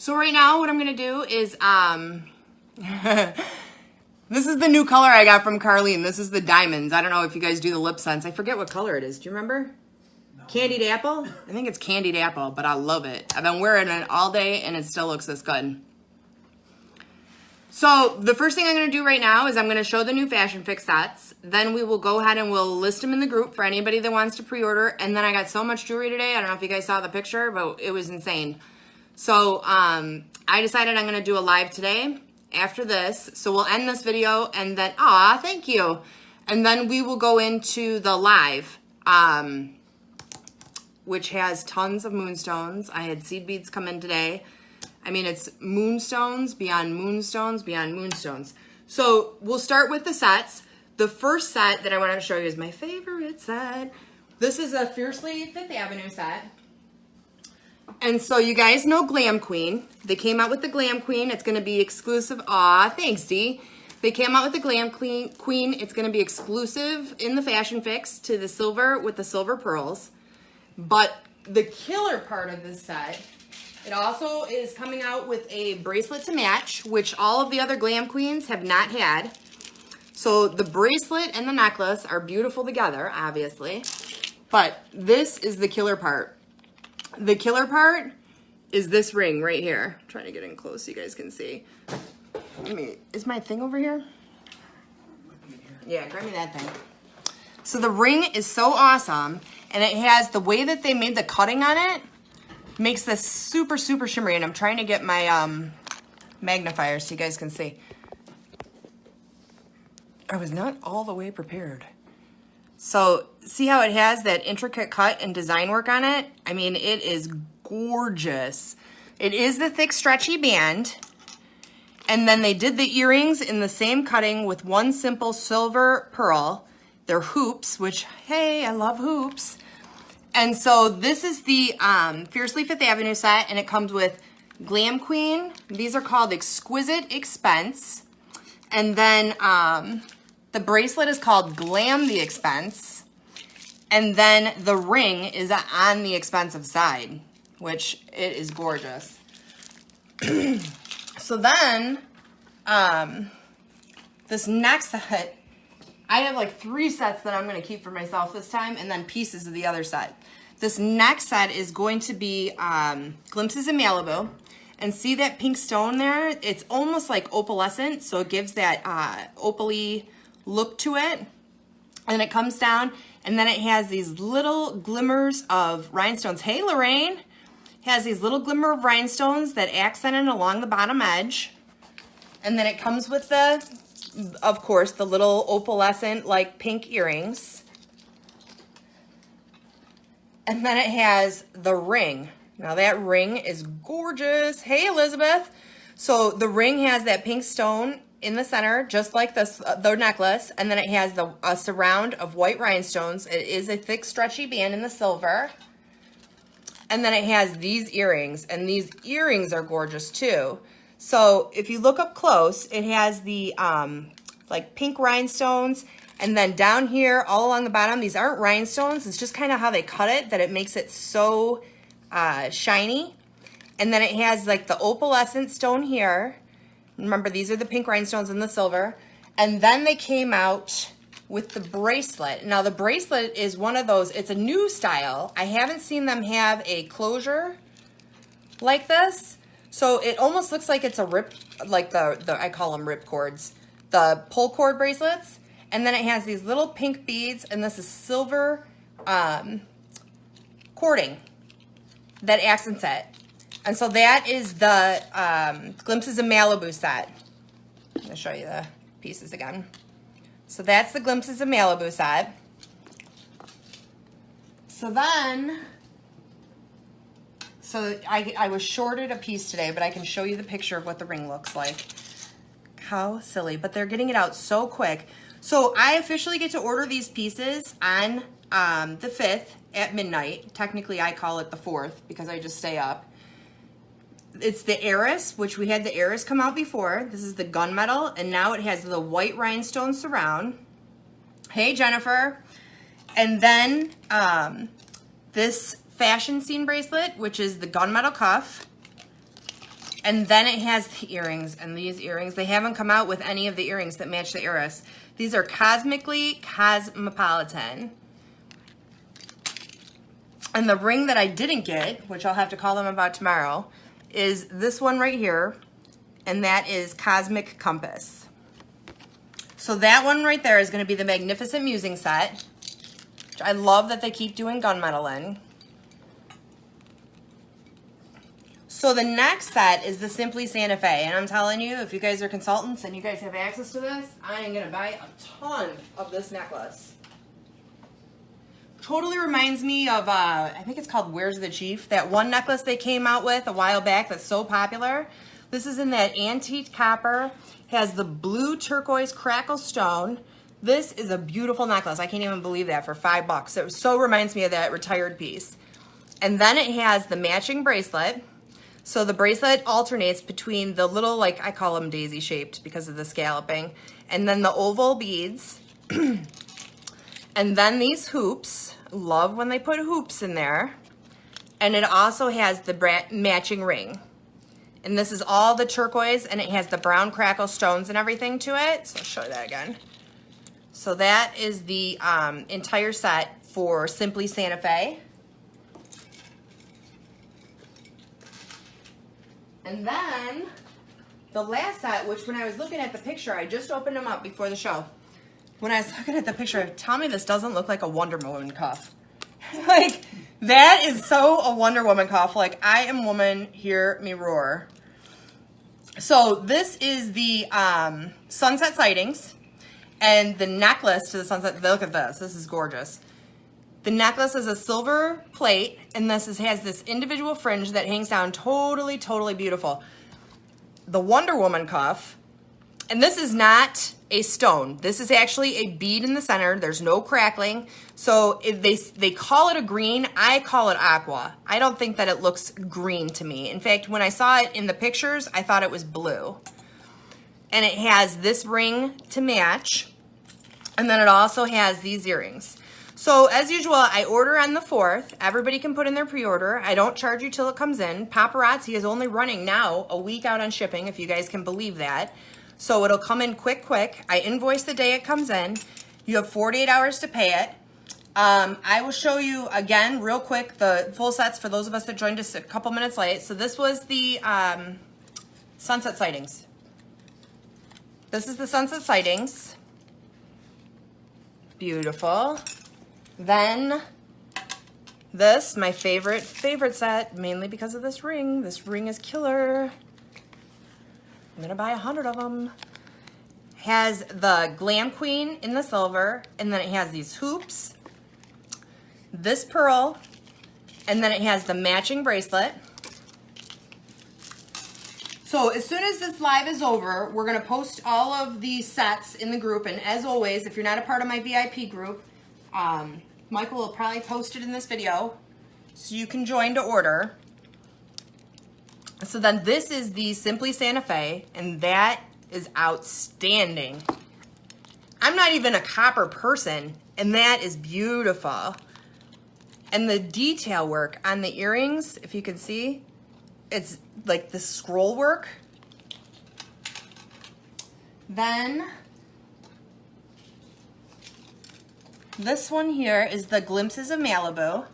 So right now what I'm going to do is, this is the new color I got from Carlene. This is the diamonds. I don't know if you guys do the lip scents. I forget what color it is. Do you remember? No. Candied apple? I think it's candied apple, but I love it. I've been wearing it all day and it still looks this good. So the first thing I'm going to do right now is I'm going to show the new Fashion Fix sets. Then we will go ahead and we'll list them in the group for anybody that wants to pre-order. And then I got so much jewelry today. I don't know if you guys saw the picture, but it was insane. So I decided I'm going to do a live today after this. So we'll end this video and then, thank you. And then we will go into the live, which has tons of moonstones. I had seed beads come in today. I mean, it's moonstones, beyond moonstones, beyond moonstones. So we'll start with the sets. The first set that I want to show you is my favorite set. This is a Fiercely Fifth Avenue set. And so you guys know Glam Queen. They came out with the Glam Queen. It's going to be exclusive. Aw, thanks, Dee. They came out with the Glam Queen. It's going to be exclusive in the Fashion Fix to the silver with the silver pearls. But the killer part of this set, it also is coming out with a bracelet to match, which all of the other Glam Queens have not had. So the bracelet and the necklace are beautiful together, obviously. But this is the killer part. The killer part is this ring right here. I'm trying to get in close so you guys can see. Is my thing over here? Yeah, grab me that thing. So the ring is so awesome, and it has the way that they made the cutting on it makes this super, super shimmery, and I'm trying to get my magnifier so you guys can see. I was not all the way prepared. So see how it has that intricate cut and design work on it? I mean, it is gorgeous. It is the thick stretchy band. And then they did the earrings in the same cutting with one simple silver pearl. They're hoops, which, hey, I love hoops. And so this is the Fiercely Fifth Avenue set, and it comes with Glam Queen. These are called Exquisite Expense. And then the bracelet is called Glam the Expense. And then the ring is on the expensive side, which it is gorgeous. So then, this next set, I have like 3 sets that I'm going to keep for myself this time, and then pieces of the other set. This next set is going to be Glimpses in Malibu. And see that pink stone there? It's almost like opalescent, so it gives that opal-y look to it. And it comes down, and then it has these little glimmers of rhinestones. Hey, Lorraine! It has these little glimmer of rhinestones that accent it along the bottom edge. And then it comes with the, of course, the little opalescent, like pink earrings. And then it has the ring. Now that ring is gorgeous. Hey, Elizabeth. So the ring has that pink stone in the center, just like this, the necklace. And then it has a surround of white rhinestones. It is a thick, stretchy band in the silver. And then it has these earrings. And these earrings are gorgeous too. So if you look up close, it has the like pink rhinestones. And then down here, all along the bottom, these aren't rhinestones. It's just kind of how they cut it that it makes it so shiny. And then it has like the opalescent stone here. Remember, these are the pink rhinestones and the silver. And then they came out with the bracelet. Now the bracelet is one of those, it's a new style. I haven't seen them have a closure like this. So it almost looks like it's a rip, like the I call them rip cords, the pull cord bracelets. And then it has these little pink beads, and this is silver cording that accents it. And so that is the Glimpses of Malibu set. I'm going to show you the pieces again. So that's the Glimpses of Malibu set. So then, I was shorted a piece today, but I can show you the picture of what the ring looks like. How silly, but they're getting it out so quick. So I officially get to order these pieces on the 5th at midnight. Technically, I call it the 4th because I just stay up. It's the Heiress, which we had the Heiress come out before. This is the gunmetal, and now it has the white rhinestone surround. Hey, Jennifer. And then this Fashion Scene bracelet, which is the gunmetal cuff. And then it has the earrings, and these earrings, they haven't come out with any of the earrings that match the iris. These are Cosmically Cosmopolitan. And the ring that I didn't get, which I'll have to call them about tomorrow, is this one right here, and that is Cosmic Compass. So that one right there is going to be the Magnificent Musing set, which I love that they keep doing gunmetal in. So the next set is the Simply Santa Fe, and I'm telling you, if you guys are consultants and you guys have access to this, I am going to buy a ton of this necklace. Totally reminds me of, I think it's called Where's the Chief? That one necklace they came out with a while back that's so popular. This is in that antique copper, has the blue turquoise crackle stone. This is a beautiful necklace. I can't even believe that for $5. It so reminds me of that retired piece. And then it has the matching bracelet. So the bracelet alternates between the little, like I call them daisy shaped because of the scalloping, and then the oval beads. And then these hoops. Love when they put hoops in there. And it also has the matching ring. And this is all the turquoise, and it has the brown crackle stones and everything to it. So I'll show you that again. So that is the entire set for Simply Santa Fe. And then the last set, which when I was looking at the picture, I just opened them up before the show. When I was looking at the picture, tell me this doesn't look like a Wonder Woman cuff. Like, that is so a Wonder Woman cuff. Like, I am woman, hear me roar. So this is the sunset sightings, and the necklace to the sunset. Look at this. This is gorgeous. The necklace is a silver plate, and this has this individual fringe that hangs down totally, totally beautiful. The Wonder Woman cuff, and this is not a stone. This is actually a bead in the center. There's no crackling. So if they call it a green, I call it aqua. I don't think that it looks green to me. In fact, when I saw it in the pictures, I thought it was blue. And it has this ring to match, and then it also has these earrings. So as usual, I order on the 4th. Everybody can put in their pre-order. I don't charge you till it comes in. Paparazzi is only running now a week out on shipping, if you guys can believe that. So it'll come in quick. I invoice the day it comes in. You have 48 hours to pay it. I will show you again real quick the full sets for those of us that joined us a couple minutes late. So this was the sunset sightings. This is the sunset sightings. Beautiful. Then this, my favorite set, mainly because of this ring. This ring is killer. I'm gonna buy 100 of them. Has the Glam Queen in the silver, and then it has these hoops, this pearl, and then it has the matching bracelet. So as soon as this live is over, we're gonna post all of these sets in the group, and as always, if you're not a part of my VIP group, Michael will probably post it in this video so you can join to order. So then this is the Simply Santa Fe, and that is outstanding. I'm not even a copper person, and that is beautiful. And the detail work on the earrings, if you can see, it's like the scroll work. Then this one here is the Glimpses of Malibu.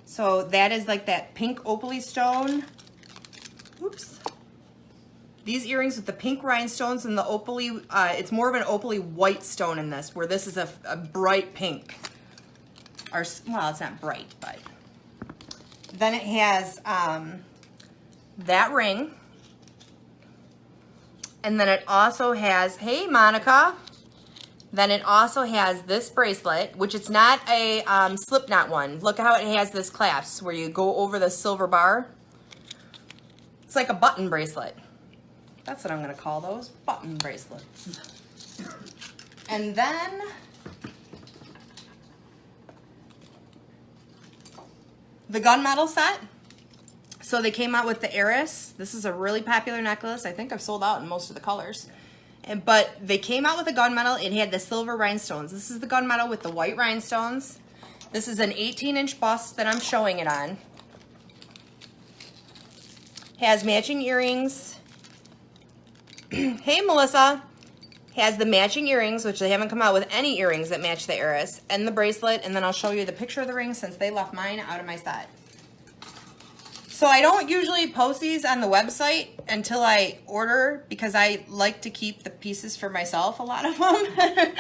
So that is like that pink opaly stone. Oops. These earrings with the pink rhinestones and the opaly, it's more of an opaly white stone in this, where this is a bright pink. Or, well, it's not bright, but. Then it has that ring. And then it also has, hey, Monica. Then it also has this bracelet, which it's not a slip knot one. Look how it has this clasp where you go over the silver bar. It's like a button bracelet. That's what I'm gonna call those, button bracelets. And then the gunmetal set. So they came out with the Eris. This is a really popular necklace. I think I've sold out in most of the colors. But they came out with a gunmetal. It had the silver rhinestones. This is the gunmetal with the white rhinestones. This is an 18-inch bust that I'm showing it on. Has matching earrings. Hey Melissa has the matching earrings, which they haven't come out with any earrings that match the heiress, and the bracelet, and then I'll show you the picture of the ring since they left mine out of my set. So I don't usually post these on the website until I order because I like to keep the pieces for myself, a lot of them.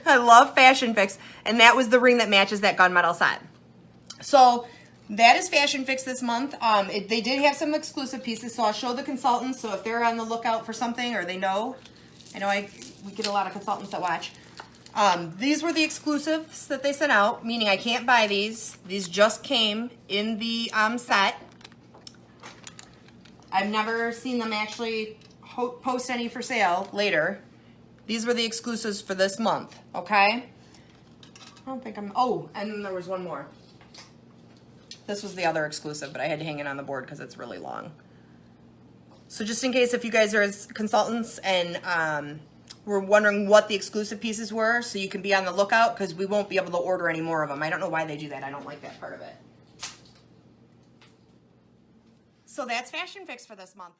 I love Fashion Fix, and that was the ring that matches that gunmetal set. So that is Fashion Fix this month. They did have some exclusive pieces, so I'll show the consultants. So if they're on the lookout for something or they know, I know we get a lot of consultants that watch. These were the exclusives that they sent out, meaning I can't buy these. These just came in the set. I've never seen them actually post any for sale later. These were the exclusives for this month, okay? I don't think I'm, oh, and then there was one more. This was the other exclusive, but I had to hang it on the board because it's really long. So just in case if you guys are as consultants and were wondering what the exclusive pieces were, so you can be on the lookout because we won't be able to order any more of them. I don't know why they do that. I don't like that part of it. So that's Fashion Fix for this month.